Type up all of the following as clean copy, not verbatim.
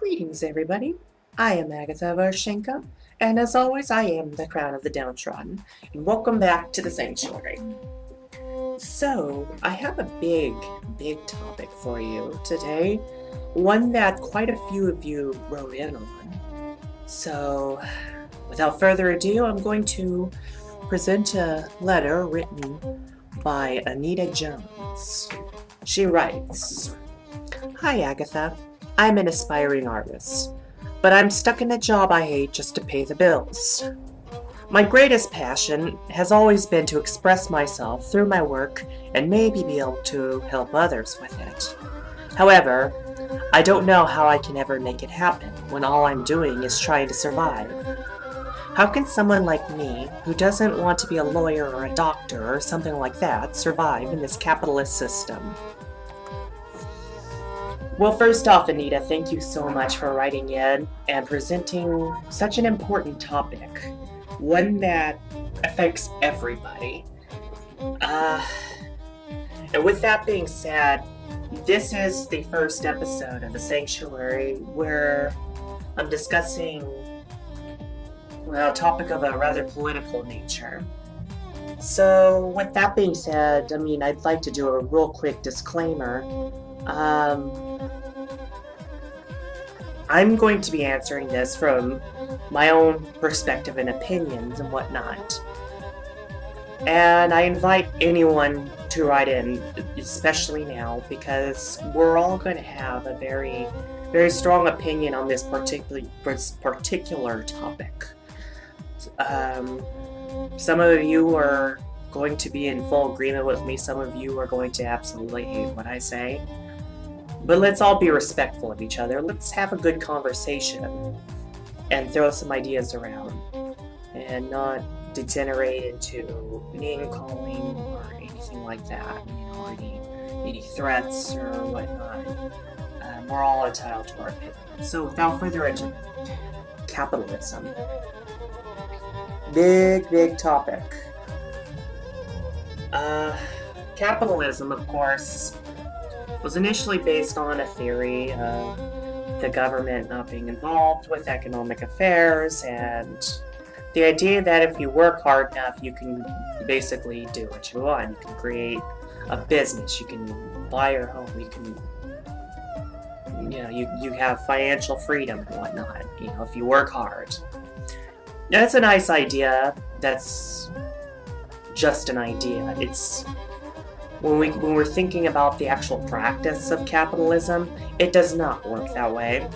Greetings, everybody. I am Agatha Varshenka, and as always, I am the crown of the downtrodden, and welcome back to the sanctuary. So, I have a big topic for you today, one that quite a few of you wrote in on. So, without further ado, I'm going to present a letter written by Anita Jones. She writes, "Hi, Agatha. I'm an aspiring artist, but I'm stuck in a job I hate just to pay the bills. My greatest passion has always been to express myself through my work and maybe be able to help others with it. However, I don't know how I can ever make it happen when all I'm doing is trying to survive. How can someone like me, who doesn't want to be a lawyer or a doctor or something like that, survive in this capitalist system?" Well, first off, Anita, thank you so much for writing in and presenting such an important topic, one that affects everybody. And with that being said, this is the first episode of the Sanctuary where I'm discussing, a topic of a rather political nature. So, with that being said, I'd like to do a real quick disclaimer. I'm going to be answering this from my own perspective and opinions and whatnot. And I invite anyone to write in, especially now, because we're all going to have a very strong opinion on this particular topic. Some of you are going to be in full agreement with me. Some of you are going to absolutely hate what I say. But let's all be respectful of each other. Let's have a good conversation and throw some ideas around and not degenerate into name calling or anything like that, or any threats or whatnot. We're all entitled to our opinion. So without further ado, capitalism. Big topic. Capitalism, of course, was initially based on a theory of the government not being involved with economic affairs, and the idea that if you work hard enough, you can basically do what you want. You can create a business, you can buy your home, you can, you have financial freedom and whatnot, if you work hard. That's a nice idea. That's just an idea. It's when we're thinking about the actual practice of capitalism, it does not work that way.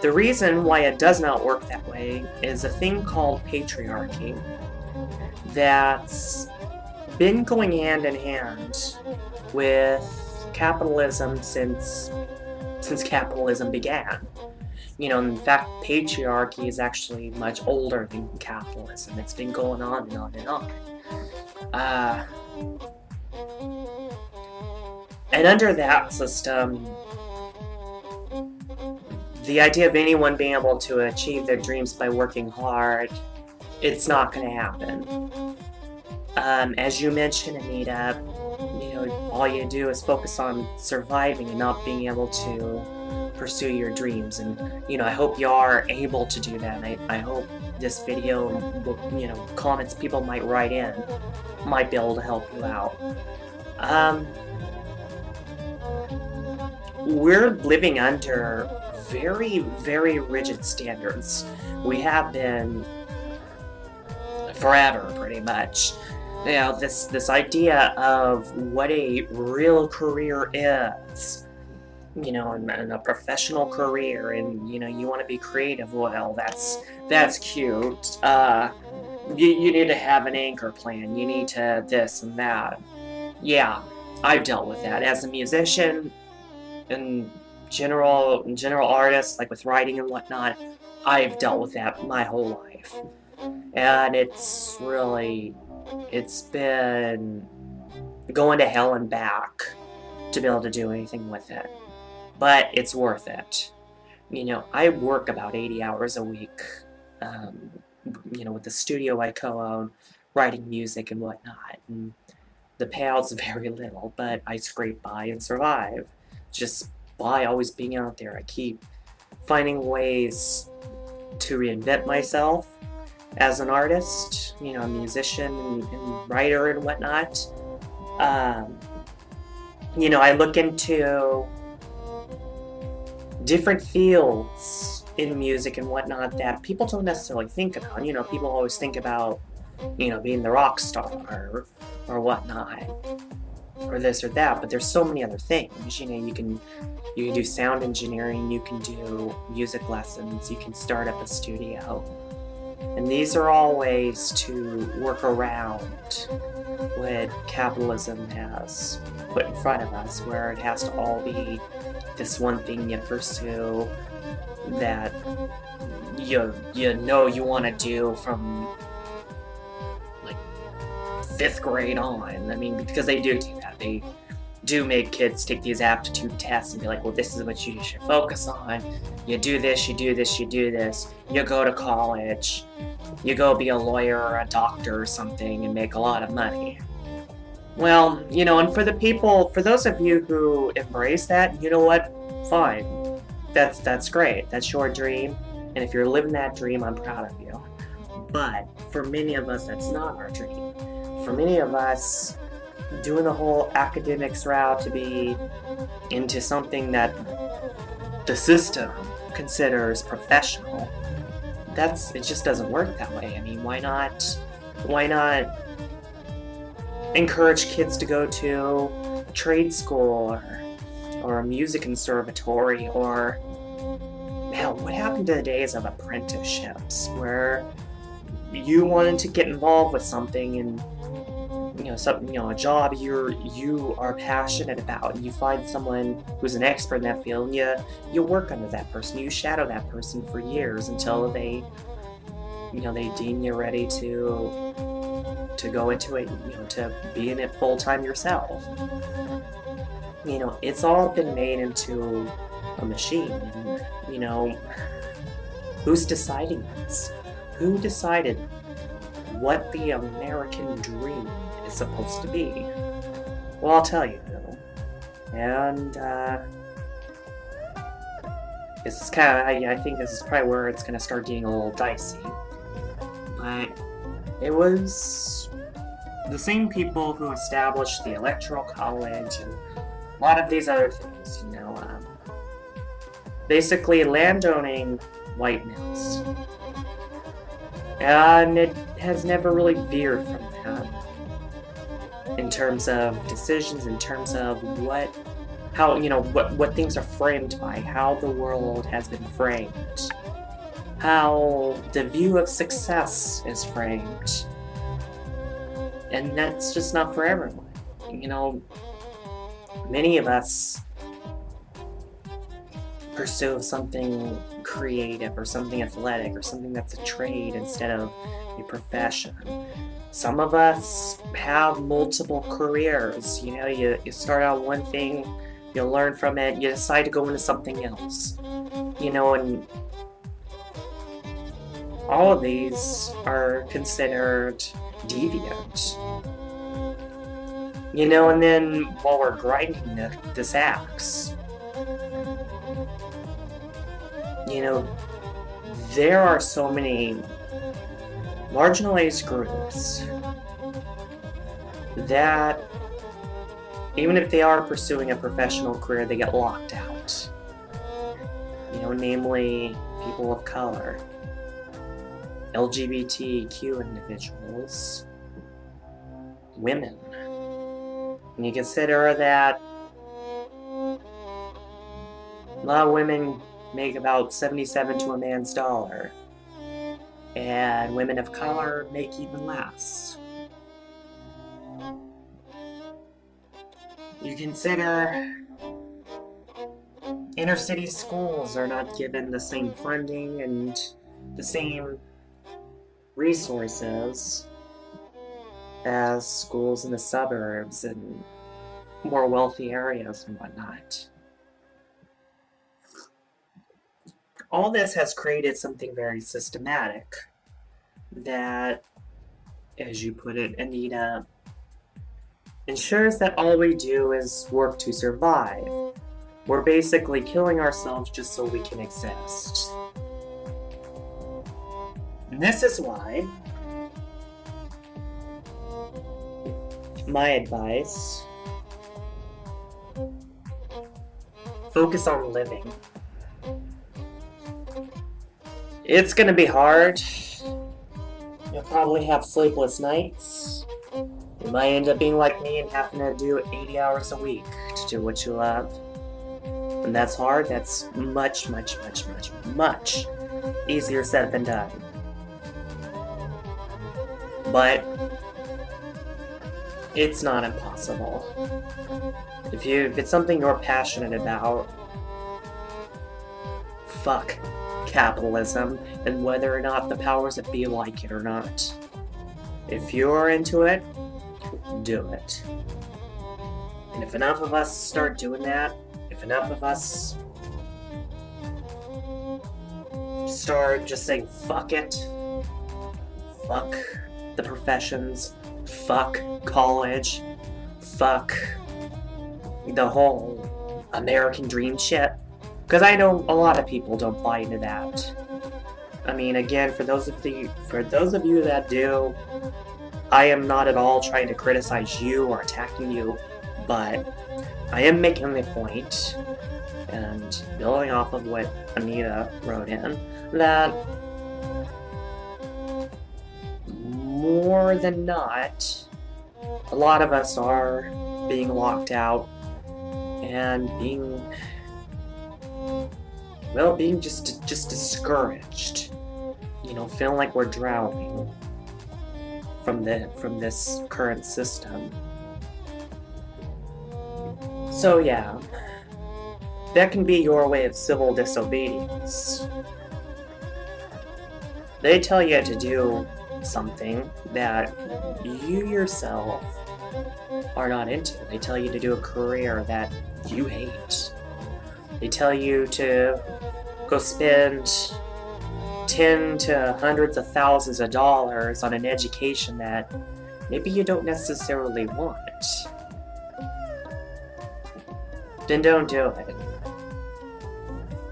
The reason why it does not work that way is a thing called patriarchy that's been going hand in hand with capitalism since capitalism began. In fact, patriarchy is actually much older than capitalism. It's been going on and on and on. And under that system, the idea of anyone being able to achieve their dreams by working hard, it's not going to happen. As you mentioned, Anita, all you do is focus on surviving and not being able to pursue your dreams. And, I hope you are able to do that. And I hope this video, comments people might write in, might be able to help you out. We're living under very rigid standards. We have been forever, pretty much. This idea of what a real career is, and a professional career, and you want to be creative. Well, that's cute. You need to have an anchor plan. You need to this and that. Yeah, I've dealt with that as a musician and general artist, like with writing and whatnot. I've dealt with that my whole life, and it's been going to hell and back to be able to do anything with it, but it's worth it. I work about 80 hours a week, with the studio I co-own, writing music and whatnot, and the payout's very little, but I scrape by and survive. Just by always being out there, I keep finding ways to reinvent myself as an artist, a musician and writer and whatnot. I look into different fields in music and whatnot that people don't necessarily think about. People always think about, being the rock star or whatnot, or this or that, but there's so many other things. You can do sound engineering, you can do music lessons, you can start up a studio. And these are all ways to work around what capitalism has put in front of us, where it has to all be this one thing you pursue that you want to do from like 5th grade on. I mean, because they do that. They do make kids take these aptitude tests and be like, well, this is what you should focus on. You do this, you do this, you do this. You go to college. You go be a lawyer or a doctor or something and make a lot of money. Well, and for those of you who embrace that, you know what? Fine. That's great. That's your dream. And if you're living that dream, I'm proud of you. But for many of us, that's not our dream. For many of us, doing the whole academics route to be into something that the system considers professional, it just doesn't work that way. I mean, why not encourage kids to go to trade school or a music conservatory, or hell, what happened to the days of apprenticeships where you wanted to get involved with something and a job you are passionate about, and you find someone who's an expert in that field, and you work under that person, you shadow that person for years until they deem you ready to go into it, to be in it full time yourself. It's all been made into a machine, and who's deciding this? Who decided what the American dream is supposed to be? Well, I'll tell you. And this is I think this is probably where it's going to start getting a little dicey. But it was the same people who established the Electoral College and a lot of these other things, basically landowning white males. And it has never really veered from that in terms of decisions, in terms of what things are framed by, how the world has been framed, how the view of success is framed. And that's just not for everyone. Many of us pursue something creative or something athletic or something that's a trade instead of a profession. Some of us have multiple careers. You start out one thing, you learn from it, you decide to go into something else. And all of these are considered deviant. And then while we're grinding this axe, there are so many marginalized groups that even if they are pursuing a professional career, they get locked out. Namely people of color, LGBTQ individuals, women. And you consider that a lot of women make about 77 to a man's dollar, and women of color make even less. You consider inner city schools are not given the same funding and the same resources as schools in the suburbs and more wealthy areas and whatnot. All this has created something very systematic that, as you put it, Anita, ensures that all we do is work to survive, We're basically killing ourselves just so we can exist. And this is why my advice: focus on living. It's gonna be hard. You'll probably have sleepless nights. You might end up being like me and having to do 80 hours a week to do what you love. And that's hard. That's much easier said than done. But it's not impossible. If it's something you're passionate about, fuck capitalism and whether or not the powers that be like it or not. If you're into it, do it. And if enough of us start doing that, if enough of us start just saying fuck it, fuck the professions, fuck college, fuck the whole American dream shit, because I know a lot of people don't buy into that. I mean, again, for those of you that do, I am not at all trying to criticize you or attacking you, but I am making the point, and building off of what Anita wrote in, that more than not, a lot of us are being locked out and being just discouraged. You know, feeling like we're drowning from this current system. So yeah, that can be your way of civil disobedience. They tell you to do something that you yourself are not into. They tell you to do a career that you hate. They tell you to go spend ten to hundreds of thousands of dollars on an education that maybe you don't necessarily want. Then don't do it.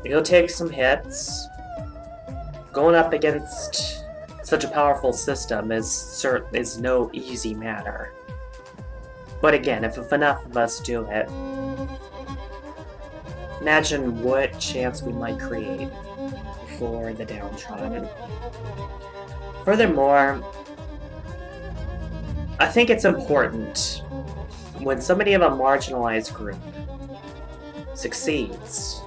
You'll take some hits. Going up against such a powerful system is no easy matter. But again, if enough of us do it, imagine what chance we might create for the downtrodden. Furthermore, I think it's important when somebody of a marginalized group succeeds,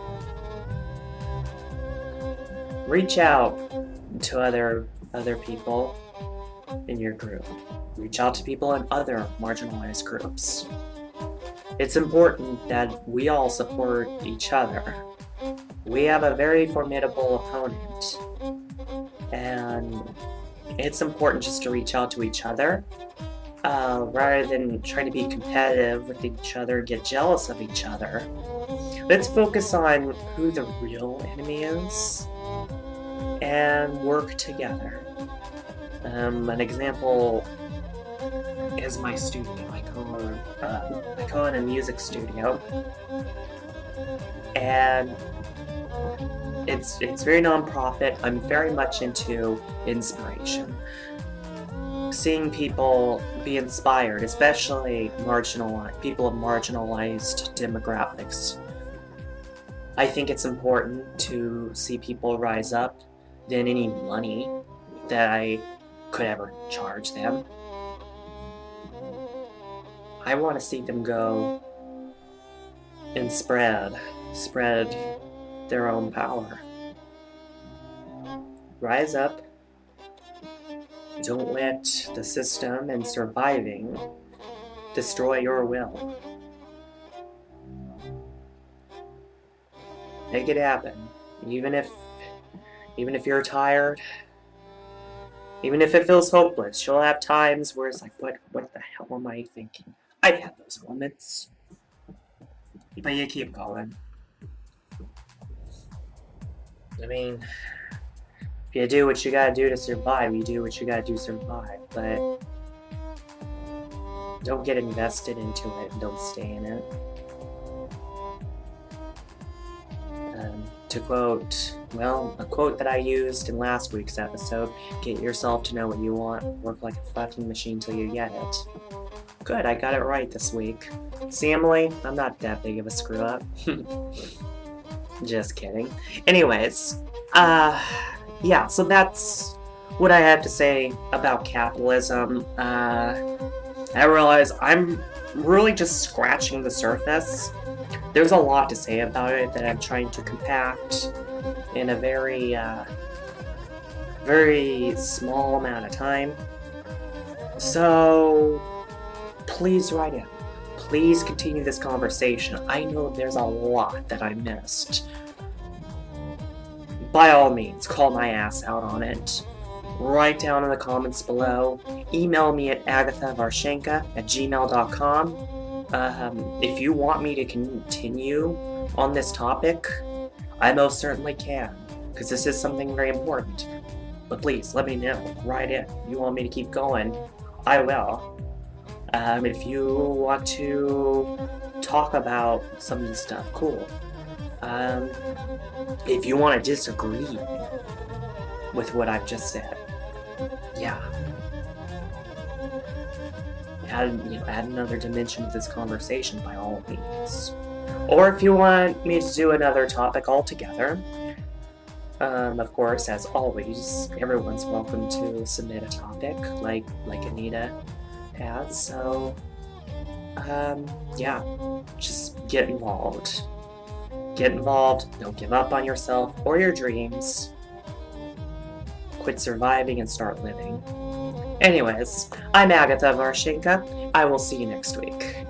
reach out to other people in your group. Reach out to people in other marginalized groups. It's important that we all support each other. We have a very formidable opponent, and it's important just to reach out to each other rather than trying to be competitive with each other, get jealous of each other. Let's focus on who the real enemy is and work together. An example is my studio. I co-own a music studio, and it's very non-profit. I'm very much into inspiration. Seeing people be inspired, especially people of marginalized demographics. I think it's important to see people rise up than any money that I could ever charge them. I want to see them go and spread their own power. Rise up. Don't let the system and surviving destroy your will. Make it happen. Even if you're tired, even if it feels hopeless, you'll have times where it's like, what the hell am I thinking? I've had those moments. But you keep going. I mean, if you do what you gotta do to survive, you do what you gotta do to survive. But don't get invested into it and don't stay in it. To quote, well, a quote that I used in last week's episode, get yourself to know what you want, work like a fucking machine till you get it. Good, I got it right this week. See, Emily, I'm not that big of a screw up. Just kidding. Anyways, yeah, so that's what I have to say about capitalism. I realize I'm really just scratching the surface. There's a lot to say about it that I'm trying to compact in a very, very small amount of time. So, please write in. Please continue this conversation. I know there's a lot that I missed. By all means, call my ass out on it. Write down in the comments below. Email me at agatha.varshenka@gmail.com. If you want me to continue on this topic, I most certainly can, because this is something very important. But please, let me know. Write in. If you want me to keep going, I will. If you want to talk about some of this stuff, cool. If you want to disagree with what I've just said, yeah. Add another dimension to this conversation by all means. Or if you want me to do another topic altogether, of course, as always, everyone's welcome to submit a topic like Anita has. So, yeah, just get involved. Get involved. Don't give up on yourself or your dreams. Quit surviving and start living. Anyways, I'm Agatha Varshenka. I will see you next week.